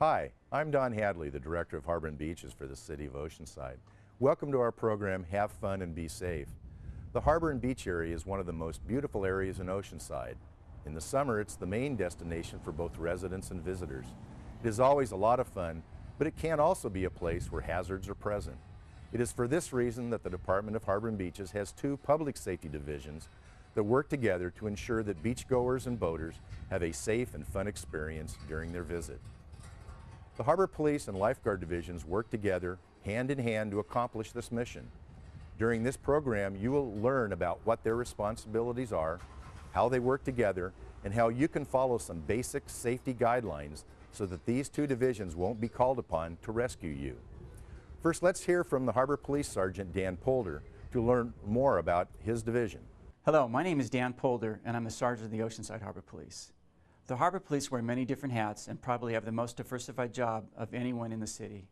Hi, I'm Don Hadley, the Director of Harbor and Beaches for the City of Oceanside. Welcome to our program, Have Fun and Be Safe. The Harbor and Beach area is one of the most beautiful areas in Oceanside. In the summer, it's the main destination for both residents and visitors. It is always a lot of fun, but it can also be a place where hazards are present. It is for this reason that the Department of Harbor and Beaches has two public safety divisions that work together to ensure that beachgoers and boaters have a safe and fun experience during their visit. The Harbor Police and Lifeguard divisions work together hand in hand to accomplish this mission. During this program, you will learn about what their responsibilities are, how they work together, and how you can follow some basic safety guidelines so that these two divisions won't be called upon to rescue you. First, let's hear from the Harbor Police Sergeant Dan Polder to learn more about his division. Hello, my name is Dan Polder, and I'm the Sergeant of the Oceanside Harbor Police. The Harbor Police wear many different hats and probably have the most diversified job of anyone in the city.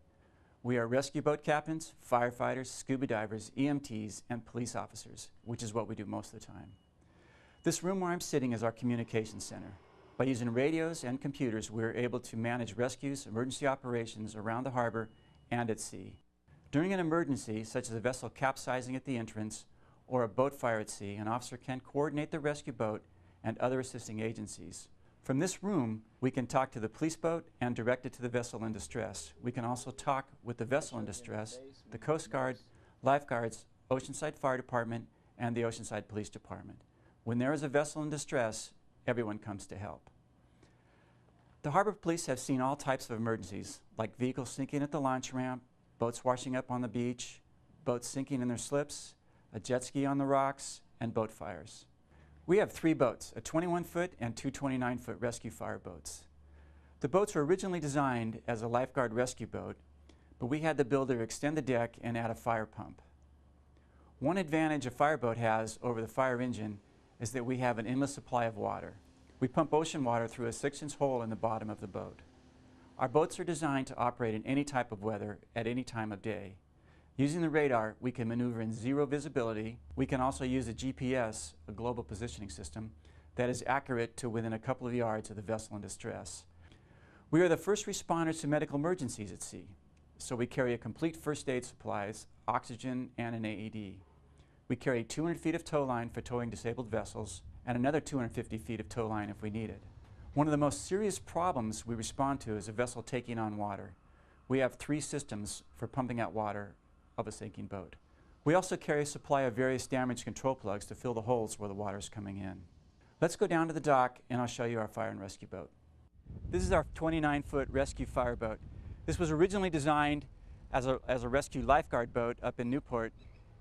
We are rescue boat captains, firefighters, scuba divers, EMTs, and police officers, which is what we do most of the time. This room where I'm sitting is our communications center. By using radios and computers, we're able to manage rescues, emergency operations around the harbor and at sea. During an emergency, such as a vessel capsizing at the entrance or a boat fire at sea, an officer can coordinate the rescue boat and other assisting agencies. From this room, we can talk to the police boat and direct it to the vessel in distress. We can also talk with the vessel in distress, the Coast Guard, lifeguards, Oceanside Fire Department, and the Oceanside Police Department. When there is a vessel in distress, everyone comes to help. The Harbor Police have seen all types of emergencies, like vehicles sinking at the launch ramp, boats washing up on the beach, boats sinking in their slips, a jet ski on the rocks, and boat fires. We have 3 boats, a 21-foot and 2 29-foot rescue fire boats. The boats were originally designed as a lifeguard rescue boat, but we had the builder extend the deck and add a fire pump. One advantage a fireboat has over the fire engine is that we have an endless supply of water. We pump ocean water through a 6-inch hole in the bottom of the boat. Our boats are designed to operate in any type of weather at any time of day. Using the radar, we can maneuver in zero visibility. We can also use a GPS, a global positioning system, that is accurate to within a couple of yards of the vessel in distress. We are the first responders to medical emergencies at sea, so we carry a complete first aid supplies, oxygen, and an AED. We carry 200 feet of tow line for towing disabled vessels, and another 250 feet of tow line if we need it. One of the most serious problems we respond to is a vessel taking on water. We have 3 systems for pumping out water of a sinking boat. We also carry a supply of various damage control plugs to fill the holes where the water is coming in. Let's go down to the dock and I'll show you our fire and rescue boat. This is our 29-foot rescue fire boat. This was originally designed as a rescue lifeguard boat up in Newport,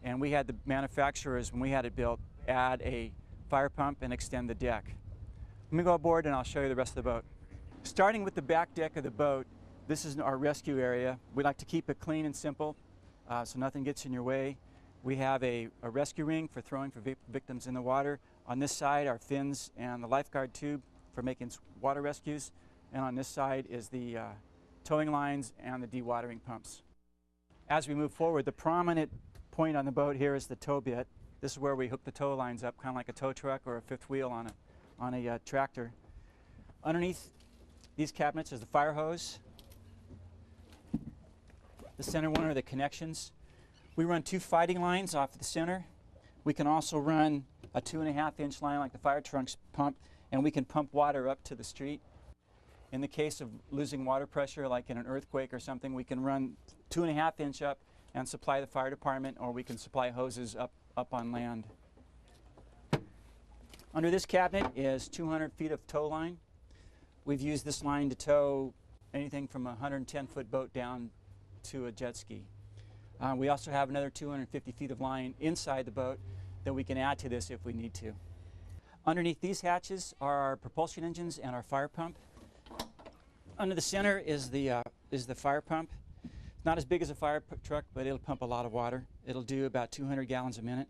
and we had the manufacturers, when we had it built, add a fire pump and extend the deck. Let me go aboard and I'll show you the rest of the boat. Starting with the back deck of the boat, this is our rescue area. We like to keep it clean and simple, so nothing gets in your way. We have a rescue ring for throwing for victims in the water. On this side are fins and the lifeguard tube for making water rescues. And on this side is the towing lines and the dewatering pumps. As we move forward, the prominent point on the boat here is the tow bit. This is where we hook the tow lines up, kind of like a tow truck or a fifth wheel on a tractor. Underneath these cabinets is the fire hose. The center one are the connections. We run 2 fighting lines off the center. We can also run a 2.5-inch line like the fire trucks pump, and we can pump water up to the street. In the case of losing water pressure, like in an earthquake or something, we can run 2.5-inch up and supply the fire department, or we can supply hoses up on land. Under this cabinet is 200 feet of tow line. We've used this line to tow anything from a 110-foot boat down to a jet ski. We also have another 250 feet of line inside the boat that we can add to this if we need to. Underneath these hatches are our propulsion engines and our fire pump. Under the center is the fire pump. It's not as big as a fire truck, but it'll pump a lot of water. It'll do about 200 gallons a minute.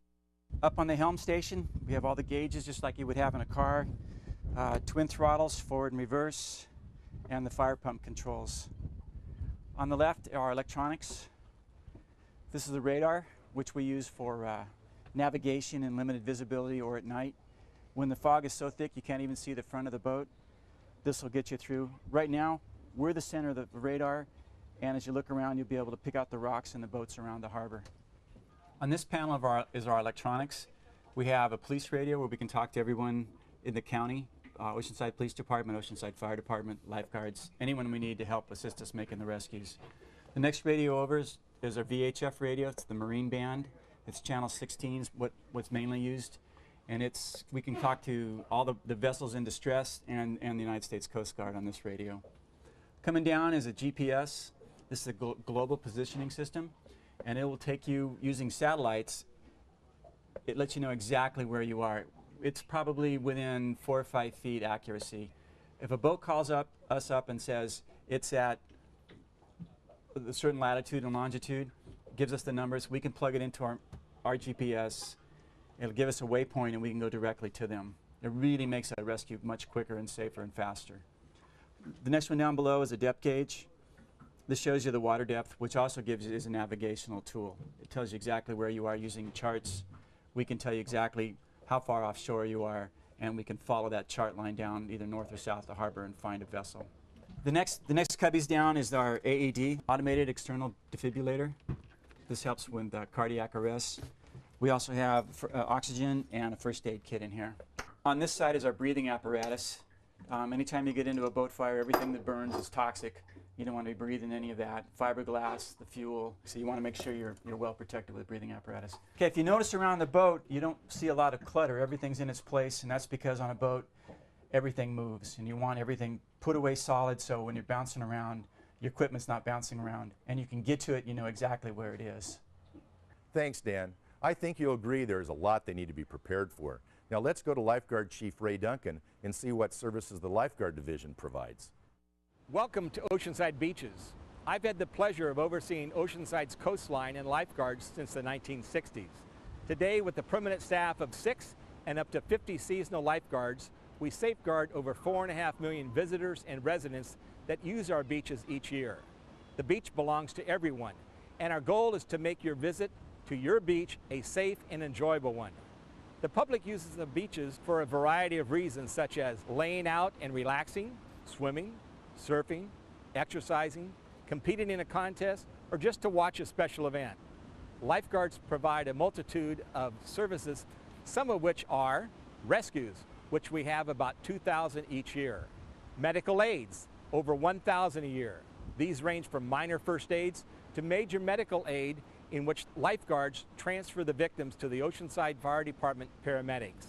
Up on the helm station, we have all the gauges just like you would have in a car, twin throttles, forward and reverse, and the fire pump controls. On the left are electronics. This is the radar, which we use for navigation and limited visibility or at night. When the fog is so thick you can't even see the front of the boat, this will get you through. Right now, We're the center of the radar, and as you look around, you'll be able to pick out the rocks and the boats around the harbor. On this panel is our electronics. We have a police radio where we can talk to everyone in the county, Oceanside Police Department, Oceanside Fire Department, lifeguards, anyone we need to help assist us making the rescues. The next radio over is our VHF radio. It's the Marine Band. It's channel 16 is what's mainly used. And we can talk to all the vessels in distress and the United States Coast Guard on this radio. Coming down is a GPS. This is a global positioning system, and it will take you using satellites. It lets you know exactly where you are. It's probably within 4 or 5 feet accuracy. If a boat calls us up and says it's at a certain latitude and longitude, gives us the numbers, we can plug it into our GPS. It'll give us a waypoint and we can go directly to them. It really makes a rescue much quicker and safer and faster. The next one down below is a depth gauge. This shows you the water depth, which also is a navigational tool. It tells you exactly where you are using charts. We can tell you exactly how far offshore you are, and we can follow that chart line down either north or south of the harbor and find a vessel. The next cubbies down is our AED, automated external defibrillator. This helps with cardiac arrest. We also have oxygen and a first aid kit in here. On this side is our breathing apparatus. Anytime you get into a boat fire, everything that burns is toxic. You don't want to be breathing any of that. Fiberglass, the fuel. So you want to make sure you're well protected with the breathing apparatus. Okay, if you notice around the boat, you don't see a lot of clutter. Everything's in its place, and that's because on a boat, everything moves. And you want everything put away solid so when you're bouncing around, your equipment's not bouncing around. And you can get to it, you know exactly where it is. Thanks, Dan. I think you'll agree there's a lot they need to be prepared for. Now let's go to Lifeguard Chief Ray Duncan and see what services the Lifeguard Division provides. Welcome to Oceanside Beaches. I've had the pleasure of overseeing Oceanside's coastline and lifeguards since the 1960s. Today, with a permanent staff of 6 and up to 50 seasonal lifeguards, we safeguard over 4.5 million visitors and residents that use our beaches each year. The beach belongs to everyone, and our goal is to make your visit to your beach a safe and enjoyable one. The public uses the beaches for a variety of reasons, such as laying out and relaxing, swimming, surfing, exercising, competing in a contest, or just to watch a special event. Lifeguards provide a multitude of services, some of which are rescues, which we have about 2,000 each year. Medical aids, over 1,000 a year. These range from minor first aids to major medical aid in which lifeguards transfer the victims to the Oceanside Fire Department paramedics.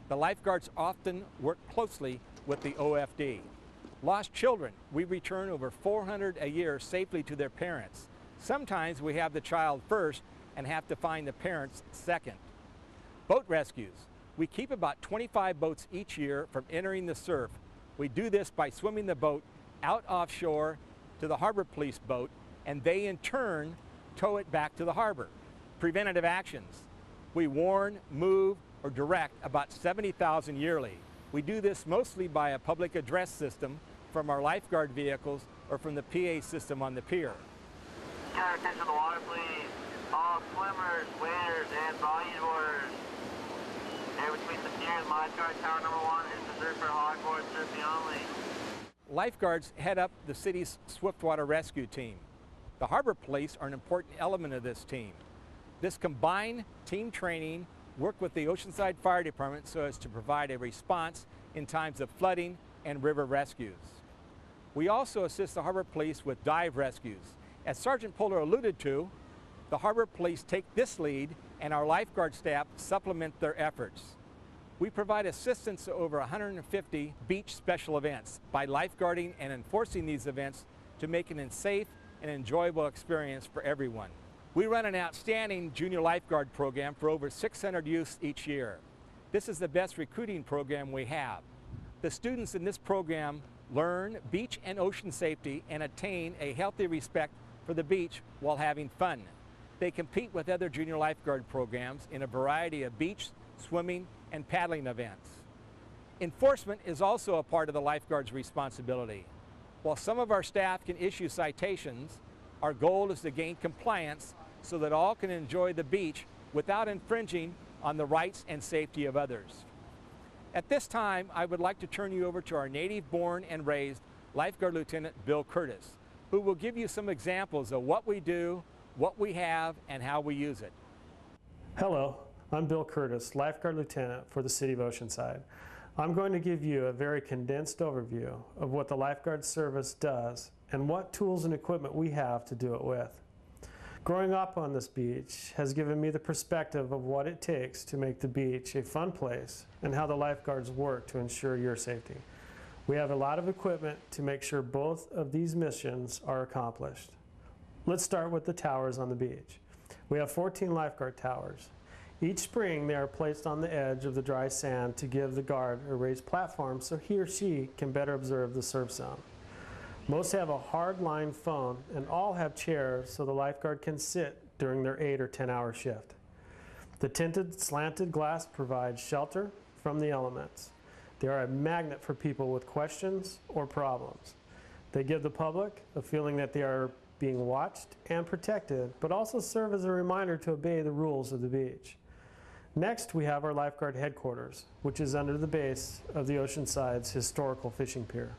The lifeguards often work closely with the OFD. Lost children, we return over 400 a year safely to their parents. Sometimes we have the child first and have to find the parents second. Boat rescues, we keep about 25 boats each year from entering the surf. We do this by swimming the boat out offshore to the harbor police boat, and they in turn tow it back to the harbor. Preventative actions, we warn, move, or direct about 70,000 yearly. We do this mostly by a public address system from our lifeguard vehicles or from the PA system on the pier. Get attention to the water, please. All swimmers, waders, and bodyboarders. And between the pier and lifeguard tower number 1 is reserved for hardboard surfing only. Lifeguards head up the city's swiftwater rescue team. The harbor police are an important element of this team. This combined team training work with the Oceanside Fire Department so as to provide a response in times of flooding and river rescues. We also assist the harbor police with dive rescues. As Sergeant Polar alluded to, the harbor police take this lead and our lifeguard staff supplement their efforts. We provide assistance to over 150 beach special events by lifeguarding and enforcing these events to make it a safe and enjoyable experience for everyone. We run an outstanding junior lifeguard program for over 600 youths each year. This is the best recruiting program we have. The students in this program learn beach and ocean safety and attain a healthy respect for the beach while having fun. They compete with other junior lifeguard programs in a variety of beach, swimming, and paddling events. Enforcement is also a part of the lifeguard's responsibility. While some of our staff can issue citations, our goal is to gain compliance so that all can enjoy the beach without infringing on the rights and safety of others. At this time, I would like to turn you over to our native born and raised Lifeguard Lieutenant Bill Curtis, who will give you some examples of what we do, what we have, and how we use it. Hello, I'm Bill Curtis, Lifeguard Lieutenant for the City of Oceanside. I'm going to give you a very condensed overview of what the Lifeguard Service does and what tools and equipment we have to do it with. Growing up on this beach has given me the perspective of what it takes to make the beach a fun place and how the lifeguards work to ensure your safety. We have a lot of equipment to make sure both of these missions are accomplished. Let's start with the towers on the beach. We have 14 lifeguard towers. Each spring they are placed on the edge of the dry sand to give the guard a raised platform so he or she can better observe the surf zone. Most have a hard line phone and all have chairs so the lifeguard can sit during their 8 or 10-hour shift. The tinted slanted glass provides shelter from the elements. They are a magnet for people with questions or problems. They give the public a feeling that they are being watched and protected, but also serve as a reminder to obey the rules of the beach. Next, we have our lifeguard headquarters, which is under the base of the Oceanside's historical fishing pier.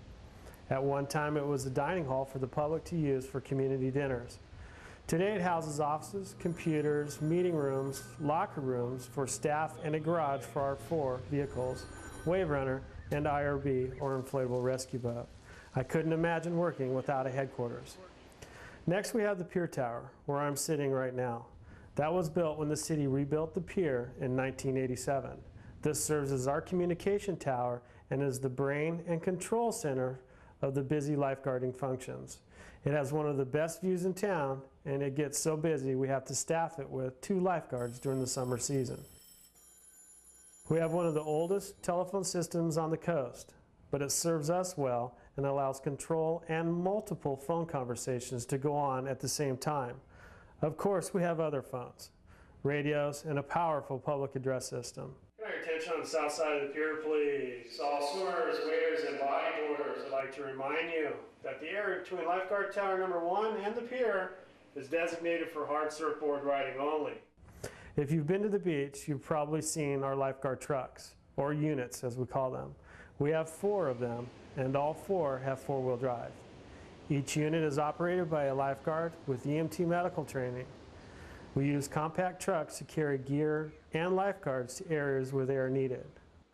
At one time, it was a dining hall for the public to use for community dinners. Today, it houses offices, computers, meeting rooms, locker rooms for staff, and a garage for our 4 vehicles, Wave Runner and IRB, or inflatable rescue boat. I couldn't imagine working without a headquarters. Next, we have the pier tower, where I'm sitting right now. That was built when the city rebuilt the pier in 1987. This serves as our communication tower and is the brain and control center of the busy lifeguarding functions. It has one of the best views in town, and it gets so busy we have to staff it with 2 lifeguards during the summer season. We have one of the oldest telephone systems on the coast, but it serves us well and allows control and multiple phone conversations to go on at the same time. Of course, we have other phones, radios, and a powerful public address system. Can I have your attention on the south side of the pier, please? All swimmers, waders, and bodyboarders, I'd like to remind you that the area between lifeguard tower number 1 and the pier is designated for hard surfboard riding only. If you've been to the beach, you've probably seen our lifeguard trucks, or units as we call them. We have 4 of them, and all 4 have 4-wheel drive. Each unit is operated by a lifeguard with EMT medical training. We use compact trucks to carry gear and lifeguards to areas where they are needed.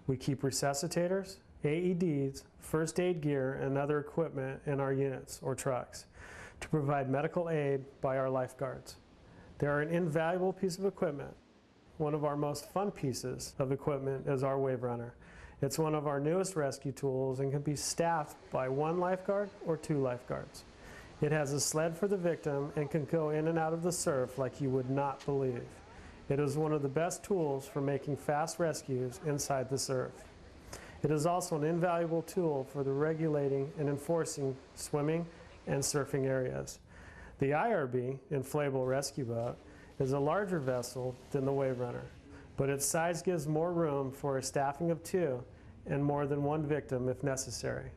We keep resuscitators, AEDs, first aid gear, and other equipment in our units or trucks to provide medical aid by our lifeguards. They are an invaluable piece of equipment. One of our most fun pieces of equipment is our Wave Runner. It's one of our newest rescue tools and can be staffed by 1 lifeguard or 2 lifeguards. It has a sled for the victim and can go in and out of the surf like you would not believe. It is one of the best tools for making fast rescues inside the surf. It is also an invaluable tool for the regulating and enforcing swimming and surfing areas. The IRB, inflatable rescue boat, is a larger vessel than the Wave Runner, but its size gives more room for a staffing of 2 and more than 1 victim if necessary.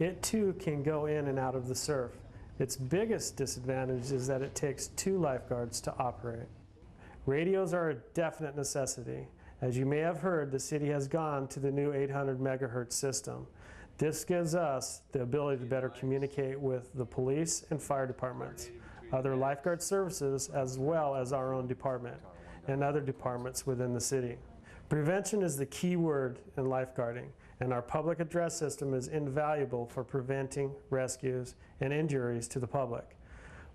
It too can go in and out of the surf. Its biggest disadvantage is that it takes 2 lifeguards to operate. Radios are a definite necessity. As you may have heard, the city has gone to the new 800 megahertz system. This gives us the ability to better communicate with the police and fire departments, other lifeguard services, as well as our own department and other departments within the city. Prevention is the key word in lifeguarding, and our public address system is invaluable for preventing rescues and injuries to the public.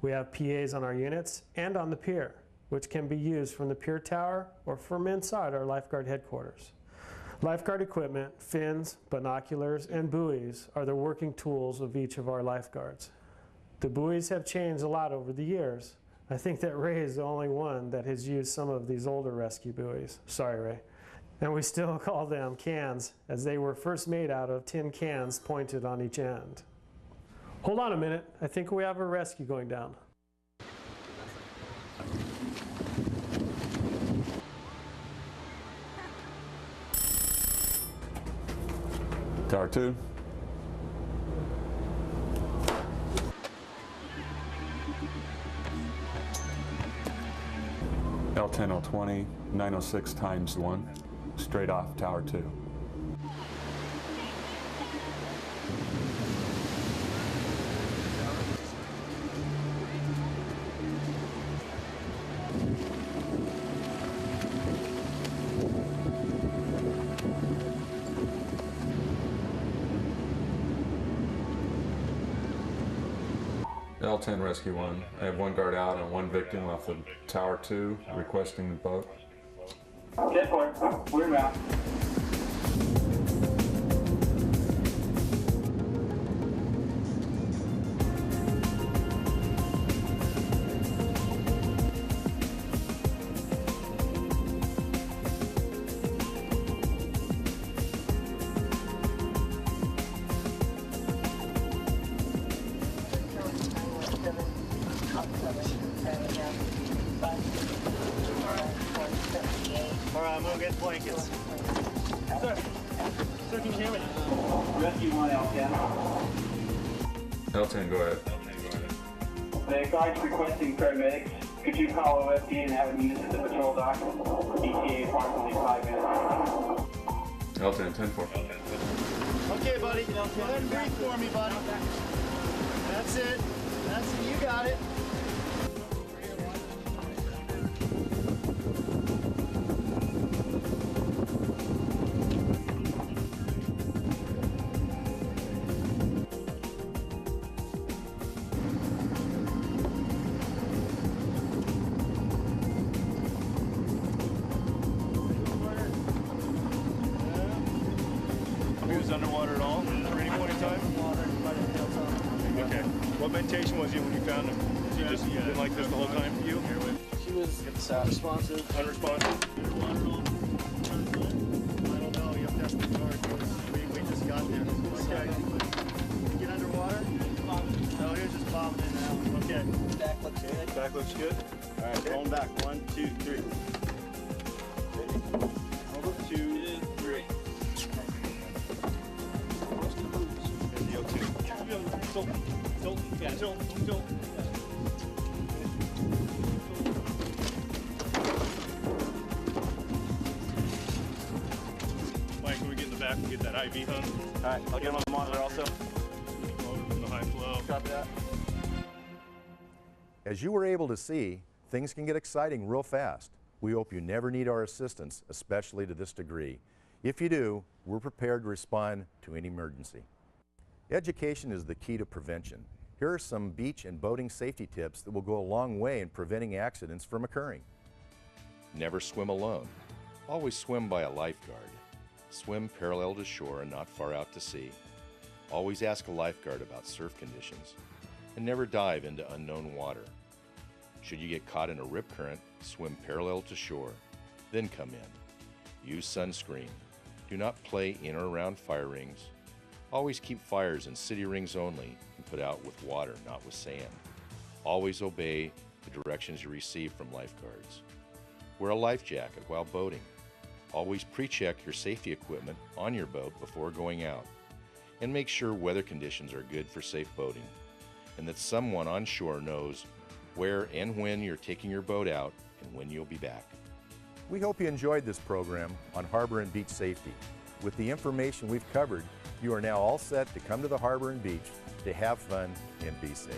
We have PAs on our units and on the pier, which can be used from the pier tower or from inside our lifeguard headquarters. Lifeguard equipment, fins, binoculars, and buoys are the working tools of each of our lifeguards. The buoys have changed a lot over the years. I think that Ray is the only one that has used some of these older rescue buoys. Sorry, Ray. And we still call them cans, as they were first made out of tin cans pointed on each end. Hold on a minute. I think we have a rescue going down. Tower 2. L10, L20, 906 times 1, straight off Tower 2. L10 Rescue 1. I have one guard out and one victim off of Tower 2 requesting the boat. 10-4, we're out. All right, I'm gonna get blankets. Sir, can you hear me? Rescue 1, L10. L10, go ahead. The guard's requesting paramedics. Could you call OFD and have them use the patrol dock? ETA approximately 5 minutes. L10, 10-4. Okay, buddy. Go ahead and breathe for me, buddy. That's it. That's it. You got it. He was underwater at all at any point in time? Okay. What mentation was he when you found him? Was he just been like this the whole time for you? She was responsive. Unresponsive? I don't know. You have to ask the guard. We just got there. Okay. Get underwater? No, he was just bobbing in and out. Okay. Back looks good. Back looks good. All right, going back. 1, 2, 3. 2, 3. Mike, can we get in the back and get that IV hung? All right, I'll get him on the monitor also. In the high flow. Copy that. As you were able to see, things can get exciting real fast. We hope you never need our assistance, especially to this degree. If you do, we're prepared to respond to any emergency. Education is the key to prevention. Here are some beach and boating safety tips that will go a long way in preventing accidents from occurring. Never swim alone. Always swim by a lifeguard. Swim parallel to shore and not far out to sea. Always ask a lifeguard about surf conditions. And never dive into unknown water. Should you get caught in a rip current, swim parallel to shore. Then come in. Use sunscreen. Do not play in or around fire rings. Always keep fires in city rings only and put out with water, not with sand. Always obey the directions you receive from lifeguards. Wear a life jacket while boating. Always pre-check your safety equipment on your boat before going out. And make sure weather conditions are good for safe boating and that someone on shore knows where and when you're taking your boat out and when you'll be back. We hope you enjoyed this program on harbor and beach safety. With the information we've covered, you are now all set to come to the harbor and beach to have fun and be safe.